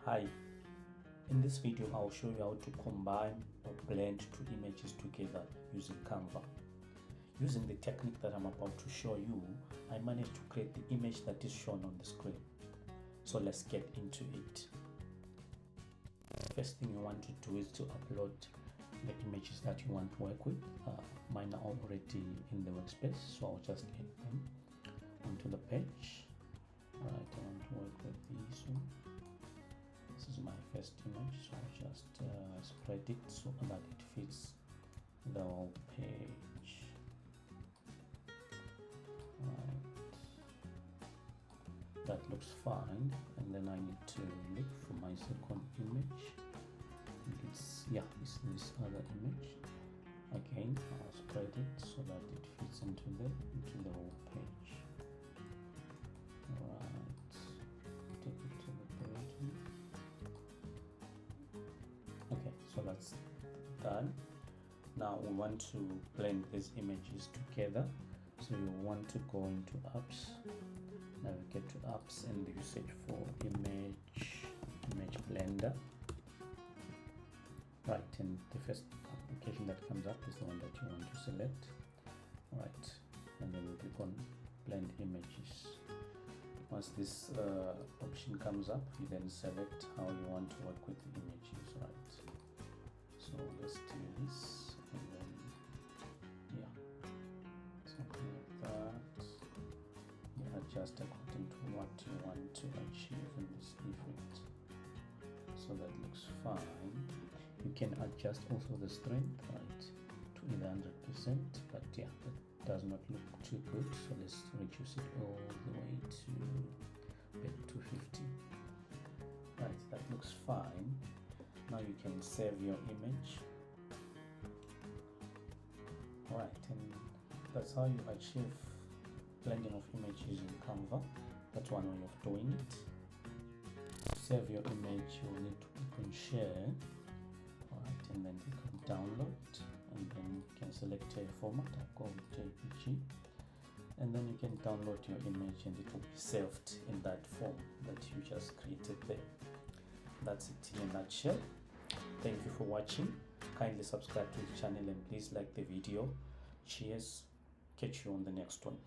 Hi, in this video I'll show you how to combine or blend two images together using Canva. Using the technique that I'm about to show you, I managed to create the image that is shown on the screen. So let's get into it. First thing you want to do is to upload the images that you want to work with. Mine are already in the workspace, so I'll just add them onto the page. Right, I want to work with this one. This is my first image, so I'll just spread it so that it fits the whole page. Right, that looks fine, and then I need to look for my second image. It's this other image. Again, I'll spread it so that it fits into the whole page. Right, take it to the bottom. Okay, so that's done. Now we want to blend these images together. So you want to go into apps, navigate to apps, and you search for image blender. Right, and the first application that comes up is the one that you want to select. Right, and then you click on blend images. Once this option comes up, you then select how you want to work with the images. Right, so let's do this, and then something like that. You adjust according to what you want to achieve in this effect. So that looks fine. You can adjust also the strength, right, to either 100%, but that does not look too good, so let's reduce it all the way to 250. Right, that looks fine. Now you can save your image. Right, and that's how you achieve blending of images in Canva. That's one way of doing it. To save your image, you will need to click on share. Alright, and then click on download, and then you can select a format. I'll go with JPG, and then you can download your image and it will be saved in that form that you just created there. That's it in a nutshell. Thank you for watching. Kindly subscribe to the channel and please like the video. Cheers. Catch you on the next one.